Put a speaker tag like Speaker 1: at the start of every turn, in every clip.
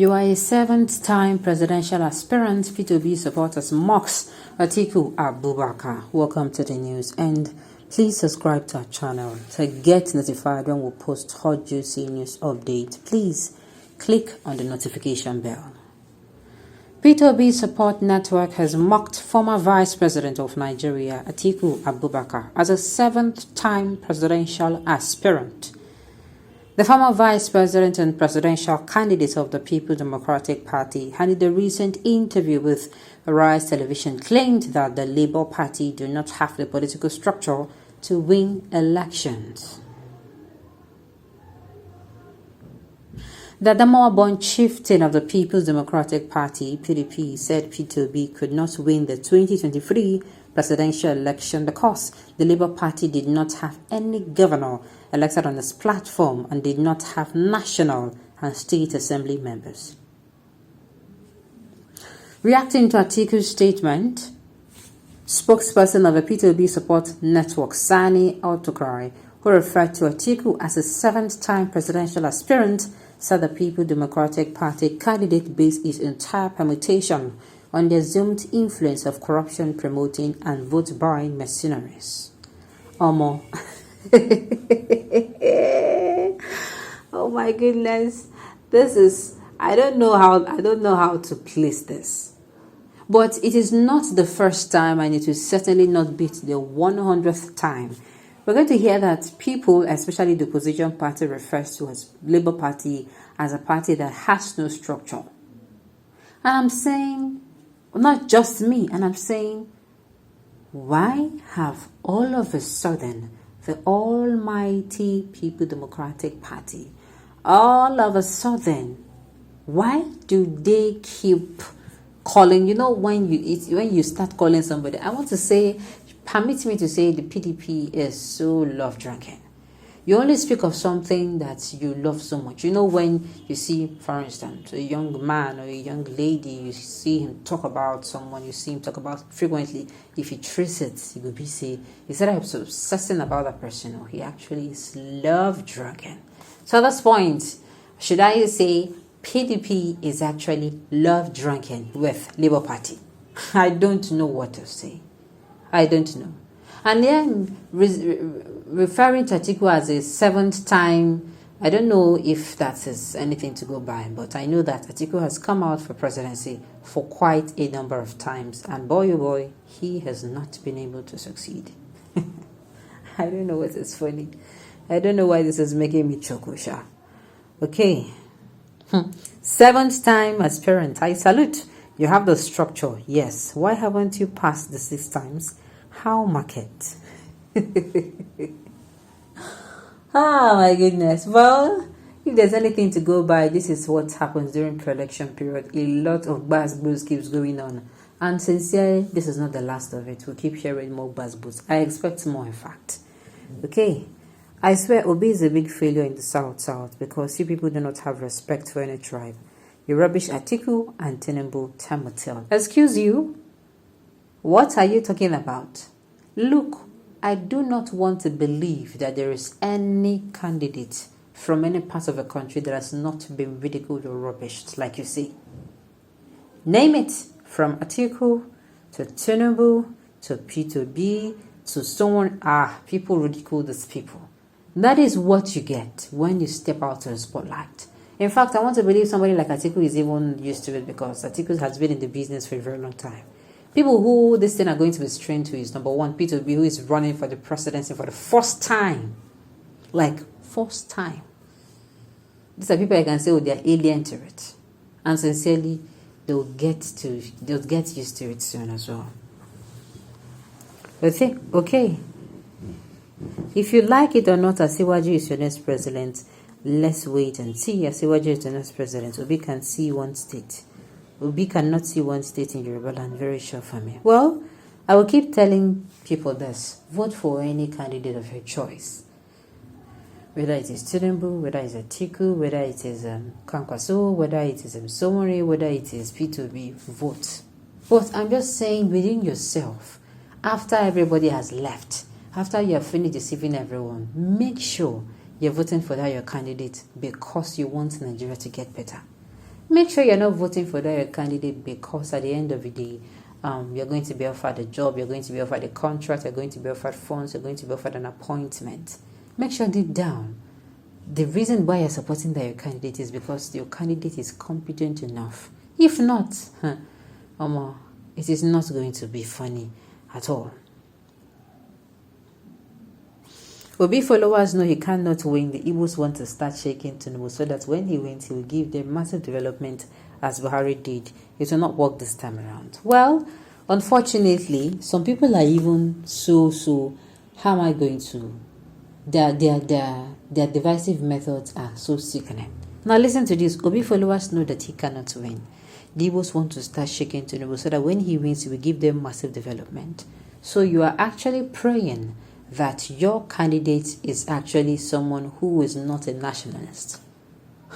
Speaker 1: You are a seventh-time presidential aspirant. P2B supporters mocks Atiku Abubakar. Welcome to the news, and please subscribe to our channel to get notified when we post hot juicy news update. Please click on the notification bell. P2B Support Network has mocked former Vice President of Nigeria, Atiku Abubakar, as a seventh-time presidential aspirant. The former Vice President and presidential candidate of the People's Democratic Party, in a recent interview with Arise Television, claimed that the Labour Party do not have the political structure to win elections. That the moribund chieftain of the People's Democratic Party, PDP, said P2B could not win the 2023 presidential election because the Labour Party did not have any governor elected on its platform and did not have national and state assembly members. Reacting to Atiku's statement, spokesperson of the P2B Support Network, Sani Altokrai, who referred to Atiku as a seventh-time presidential aspirant, said the People's Democratic Party candidate based its entire permutation on the assumed influence of corruption promoting and vote-buying mercenaries. Omo. Oh my goodness. This is, I don't know how to place this. But it is not the first time, and it will certainly not beat the 100th time. We're going to hear that people, especially the opposition party, refers to as Labour Party as a party that has no structure. And I'm saying, not just me, and I'm saying, why have all of a sudden the almighty People Democratic Party, all of a sudden, why do they keep calling? You know, when you start calling somebody, I want to say, permit me to say, the PDP is so love-drunken. You only speak of something that you love so much. You know, when you see, for instance, a young man or a young lady, you see him talk about someone, you see him talk about frequently. If he treats it, he will be say, instead of obsessing about that person, or he actually is love-drunken. So at this point, should I say PDP is actually love-drunken with Labour Party? I don't know what to say. I don't know. And then referring to Atiku as a seventh time, I don't know if that is anything to go by, but I know that Atiku has come out for presidency for quite a number of times, and boy oh boy, he has not been able to succeed. I don't know what is funny. I don't know why this is making me chuckle. Okay. Seventh time aspirant, I salute. You have the structure, yes. Why haven't you passed the 6 times? How market? Oh my goodness. Well, if there's anything to go by, this is what happens during pre-election period. A lot of buzz keeps going on. And sincerely, this is not the last of it. We'll keep hearing more buzz. I expect more, in fact. Okay. I swear Obi is a big failure in the South because you people do not have respect for any tribe. You rubbish Atiku and Tinubu Tamutil. Excuse you? What are you talking about? Look, I do not want to believe that there is any candidate from any part of the country that has not been ridiculed or rubbished, like you say. Name it, from Atiku to Tinubu to P2B to someone. People ridicule these people. That is what you get when you step out to the spotlight. In fact, I want to believe somebody like Atiku is even used to it because Atiku has been in the business for a very long time. People who this thing are going to be strained to is, number one, P2B, who is running for the presidency for the first time. Like, first time. These are people I can say, they're alien to it. And sincerely, they'll get used to it soon as well. Okay. If you like it or not, Asiwaju is your next president. Let's wait and see. Asiwaju is the next president. Obi can see one state. Obi cannot see one state in Yoruba land. Very sure for me. Well, I will keep telling people this. Vote for any candidate of your choice. Whether it is Tinubu, whether it is Atiku, whether it is Kwankwaso, whether it is Somori, whether it is P2B, vote. But I'm just saying, within yourself, after everybody has left, after you have finished deceiving everyone, make sure you're voting for that your candidate because you want Nigeria to get better. make sure you're not voting for that candidate because at the end of the day, you're going to be offered a job, you're going to be offered a contract, you're going to be offered funds, you're going to be offered an appointment. Make sure deep down, the reason why you're supporting that your candidate is because your candidate is competent enough. If not, it is not going to be funny at all. Obi followers know he cannot win. The Igbos want to start shaking Tinubu so that when he wins, he will give them massive development as Buhari did. It will not work this time around. Well, unfortunately, some people are even so. How am I going to? Their divisive methods are so sickening. Now listen to this. Obi followers know that he cannot win. The Igbos want to start shaking Tinubu so that when he wins, he will give them massive development. So you are actually praying that your candidate is actually someone who is not a nationalist.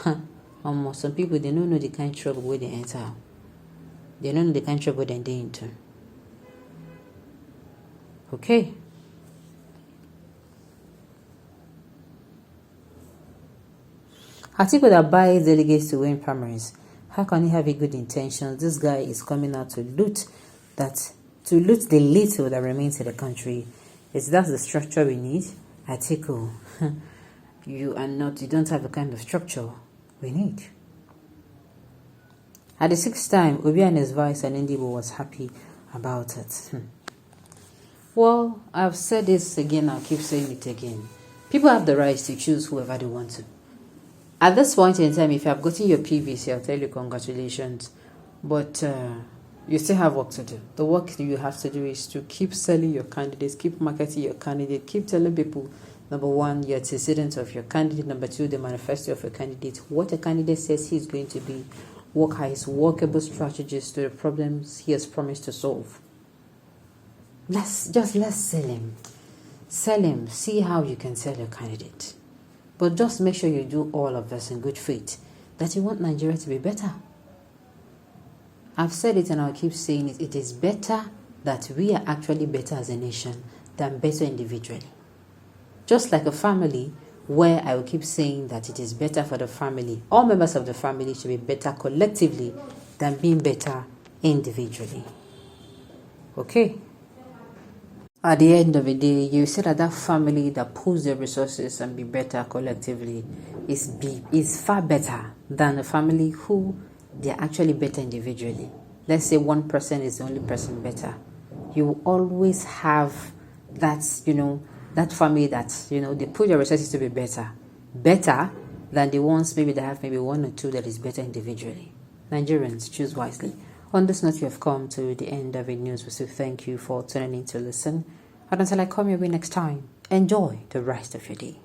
Speaker 1: Some people, they don't know the kind of trouble where they enter. They don't know the kind of trouble they're into. Okay. Atiku that buys delegates to win primaries. How can he have a good intention? This guy is coming out to loot the little that remains in the country. Is that the structure we need? Atiku, you don't have the kind of structure we need. At the 6th time, Obi and his vice and Ndibo was happy about it. Well, I've said this again, I'll keep saying it again. People have the right to choose whoever they want to. At this point in time, if you have gotten your PVC, I'll tell you congratulations. But you still have work to do. The work you have to do is to keep selling your candidates, keep marketing your candidate, keep telling people, number one, your antecedents of your candidate, number two, the manifesto of your candidate, what a candidate says he's going to be, what are his workable strategies to the problems he has promised to solve. Let's sell him. Sell him. See how you can sell your candidate. But just make sure you do all of this in good faith, that you want Nigeria to be better. I've said it and I'll keep saying it. It is better that we are actually better as a nation than better individually. Just like a family, where I will keep saying that it is better for the family, all members of the family should be better collectively than being better individually. Okay? At the end of the day, you say that family that pulls their resources and be better collectively is far better than a family who they're actually better individually. Let's say one person is the only person better. You will always have that family that, they put their resources to be better than the ones maybe that have maybe one or two that is better individually. Nigerians, choose wisely. On this note, you have come to the end of the news. We say thank you for tuning in to listen. And until I come your way next time, enjoy the rest of your day.